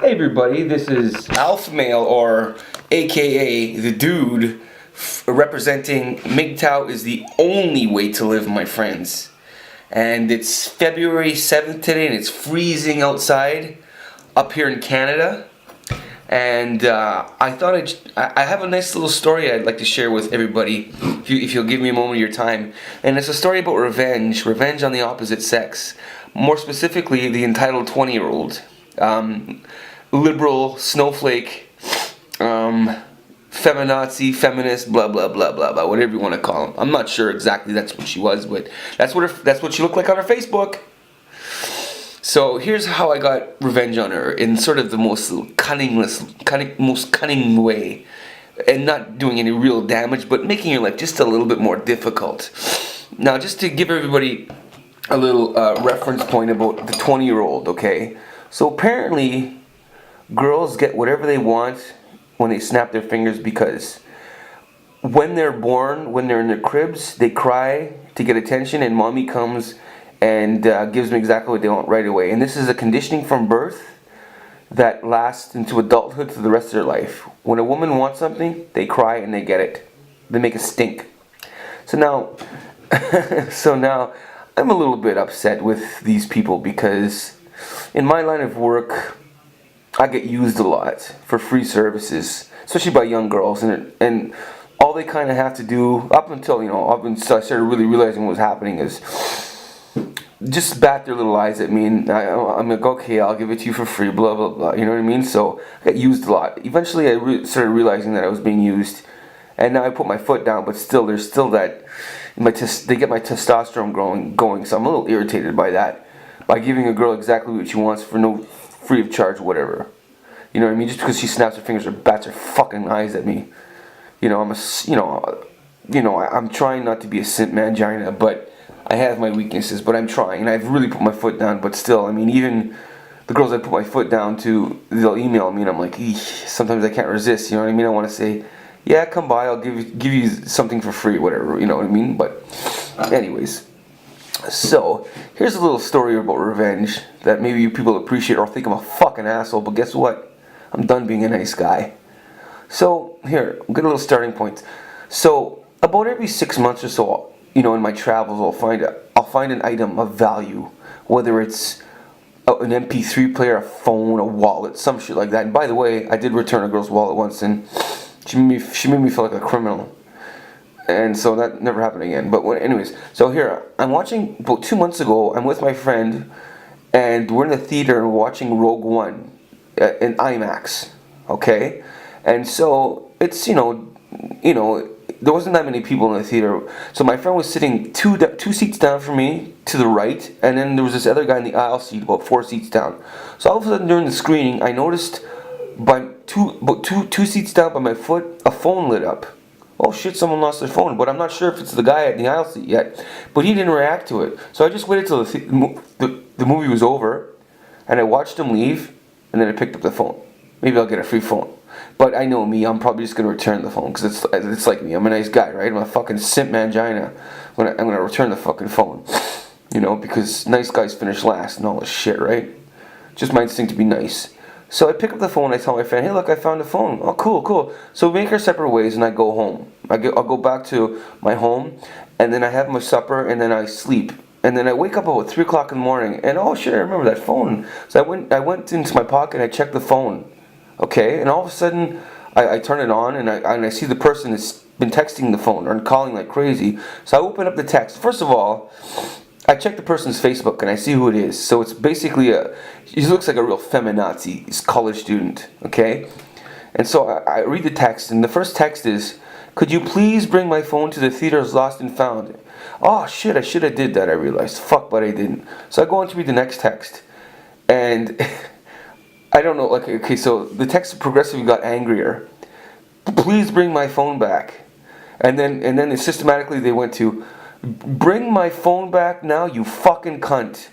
Hey everybody, this is Alpha Male, or AKA the Dude, representing MGTOW is the only way to live, my friends. And it's February 7th today, and it's freezing outside up here in Canada. And I thought I have a nice little story I'd like to share with everybody, if you'll give me a moment of your time. And it's a story about revenge on the opposite sex. More specifically, the entitled 20-year-old. Liberal, snowflake, feminazi, feminist, blah blah blah blah blah, whatever you want to call them. I'm not sure exactly that's what she was, but that's what she looked like on her Facebook. So here's how I got revenge on her in sort of the most cunning way, and not doing any real damage, but making her life just a little bit more difficult. Now, just to give everybody a little reference point about the 20-year-old, okay? So apparently, girls get whatever they want when they snap their fingers, because when they're born, when they're in their cribs, they cry to get attention, and mommy comes and gives them exactly what they want right away. And this is a conditioning from birth that lasts into adulthood for the rest of their life. When a woman wants something, they cry and they get it. They make a stink. So now, I'm a little bit upset with these people, because in my line of work, I get used a lot for free services, especially by young girls, and all they kind of have to do up until I started really realizing what was happening is just bat their little eyes at me, and I'm like, okay, I'll give it to you for free, blah blah blah. You know what I mean? So I got used a lot. Eventually, I started realizing that I was being used, and now I put my foot down. But still, there's still that they get my testosterone going. So I'm a little irritated by that, by giving a girl exactly what she wants for no free of charge, whatever. You know what I mean? Just because she snaps her fingers or bats her fucking eyes at me. I'm trying not to be a simp mangina, but I have my weaknesses, but I'm trying, and I've really put my foot down. But still, I mean, even the girls I put my foot down to, they'll email me, and I'm like, eesh, sometimes I can't resist. You know what I mean? I want to say, yeah, come by, I'll give you something for free, whatever. You know what I mean? But anyways. So, here's a little story about revenge that maybe you people appreciate or think I'm a fucking asshole, but guess what? I'm done being a nice guy. So, here, we'll get a little starting point. So, about every 6 months or so, in my travels, I'll find an item of value, whether it's an MP3 player, a phone, a wallet, some shit like that. And by the way, I did return a girl's wallet once, and she made me feel like a criminal. And so that never happened again. But anyways, so here, I'm watching, about 2 months ago, I'm with my friend, and we're in the theater and watching Rogue One in IMAX, okay? And so, it's, there wasn't that many people in the theater. So my friend was sitting two seats down from me, to the right, and then there was this other guy in the aisle seat, about 4 seats down. So all of a sudden during the screening, I noticed about two seats down by my foot, a phone lit up. Oh shit, someone lost their phone, but I'm not sure if it's the guy at the aisle seat yet. But he didn't react to it. So I just waited till the movie was over, and I watched him leave, and then I picked up the phone. Maybe I'll get a free phone. But I know me, I'm probably just going to return the phone, because it's like me. I'm a nice guy, right? I'm a fucking simp mangina. I'm going to return the fucking phone. Because nice guys finish last and all this shit, right? Just my instinct to be nice. So I pick up the phone, I tell my friend, hey look, I found a phone. Oh cool. So we make our separate ways, and I go home. I'll go back to my home, and then I have my supper, and then I sleep. And then I wake up about 3 o'clock in the morning, and oh shit, I remember that phone. So I went into my pocket, and I checked the phone. Okay, and all of a sudden, I turn it on, and I see the person that's been texting the phone, or calling like crazy. So I open up the text. First of all, I check the person's Facebook, and I see who it is. So it's basically he looks like a real feminazi. He's a college student, okay? And so I read the text, and the first text is, could you please bring my phone to the theater's lost and found? Oh shit, I should have did that, I realized. Fuck, but I didn't. So I go on to read the next text, and I don't know, okay, so the text progressively got angrier. Please bring my phone back. And then systematically they went to, bring my phone back now, you fucking cunt.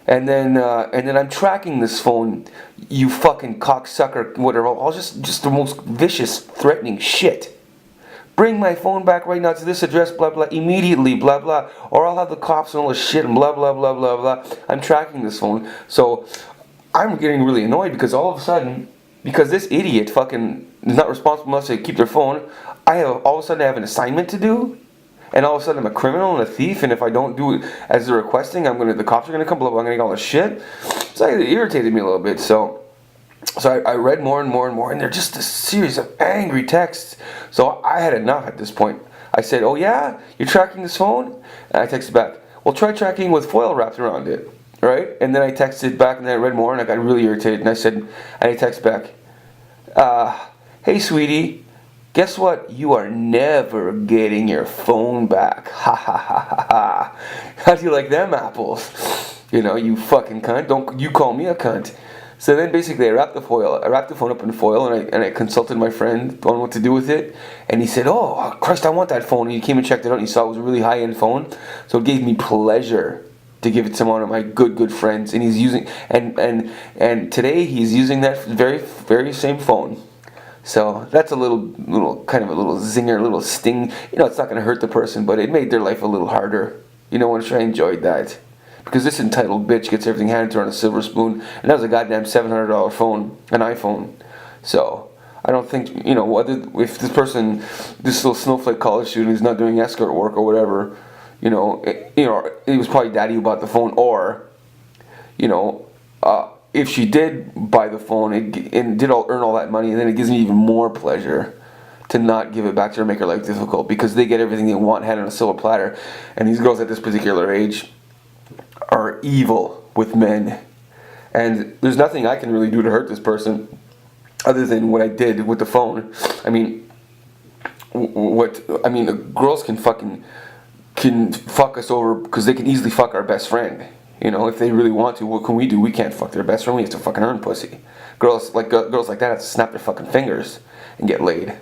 And then I'm tracking this phone, you fucking cocksucker, whatever. All just the most vicious, threatening shit. Bring my phone back right now to this address, blah blah, immediately, blah blah, or I'll have the cops and all this shit, and blah blah blah blah blah. I'm tracking this phone, so I'm getting really annoyed because all of a sudden, because this idiot fucking is not responsible enough to keep their phone, all of a sudden I have an assignment to do, and all of a sudden I'm a criminal and a thief, and if I don't do it as they're requesting, the cops are gonna come, I'm gonna get all this shit. So it irritated me a little bit. So I read more and more and more, and they're just a series of angry texts. So I had enough at this point. I said, "Oh yeah, you're tracking this phone?" And I texted back, "Well, try tracking with foil wrapped around it." Right? And then I texted back, and then I read more, and I got really irritated, and I texted back, "Hey sweetie, guess what? You are never getting your phone back. Ha ha ha ha ha. How do you like them apples? You fucking cunt. Don't you call me a cunt." So then basically I wrapped the phone up in foil, and I consulted my friend on what to do with it, and he said, "Oh Christ, I want that phone." And he came and checked it out, and he saw it was a really high-end phone, so it gave me pleasure to give it to one of my good friends, and he's using and today he's using that very same phone. So that's a little kind of a little zinger, a little sting. It's not going to hurt the person, but it made their life a little harder. I'm sure I enjoyed that. Because this entitled bitch gets everything handed to her on a silver spoon, and that was a goddamn $700 phone, an iPhone. So I don't think, if this little snowflake college student is not doing escort work or whatever, it was probably daddy who bought the phone, or, if she did buy the phone and did earn all that money, then it gives me even more pleasure to not give it back to her and make her life difficult, because they get everything they want handed on a silver platter, and these girls at this particular age are evil with men, and there's nothing I can really do to hurt this person other than what I did with the phone. Girls can fuck us over because they can easily fuck our best friend. If they really want to, what can we do? We can't fuck their best friend. We have to fucking earn pussy. Girls like that have to snap their fucking fingers and get laid.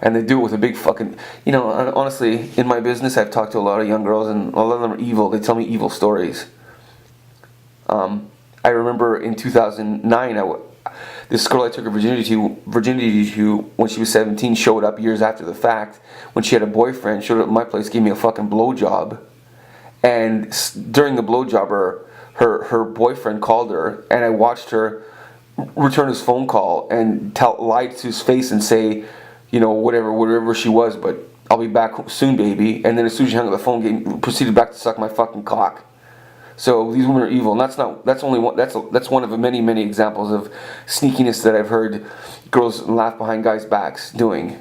And they do it with a big fucking... honestly, in my business, I've talked to a lot of young girls, and a lot of them are evil. They tell me evil stories. I remember in 2009, this girl I took her virginity to when she was 17 showed up years after the fact. When she had a boyfriend, showed up at my place, gave me a fucking blowjob. And during the blowjob, her boyfriend called her, and I watched her return his phone call and lie to his face and say... whatever she was, but I'll be back soon, baby. And then as soon as she hung up the phone, proceeded back to suck my fucking cock. So these women are evil, and that's one of the many examples of sneakiness that I've heard girls laugh behind guys' backs doing.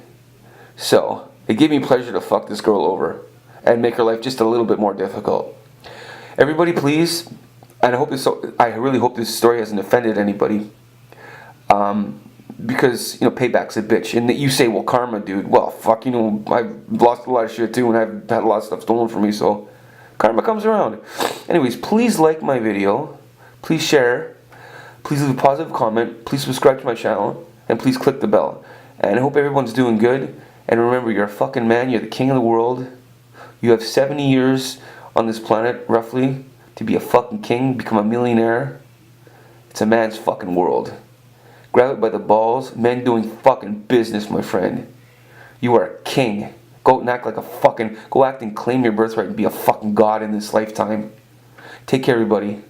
So it gave me pleasure to fuck this girl over and make her life just a little bit more difficult. Everybody, please, and I really hope this story hasn't offended anybody. Because, payback's a bitch. And that you say, well, karma, dude. Well, fuck, I've lost a lot of shit too, and I've had a lot of stuff stolen from me, so karma comes around. Anyways, please like my video. Please share. Please leave a positive comment. Please subscribe to my channel. And please click the bell. And I hope everyone's doing good. And remember, you're a fucking man. You're the king of the world. You have 70 years on this planet, roughly, to be a fucking king, become a millionaire. It's a man's fucking world. Grab it by the balls. Men doing fucking business, my friend. You are a king. Go and act like go act and claim your birthright and be a fucking god in this lifetime. Take care, everybody.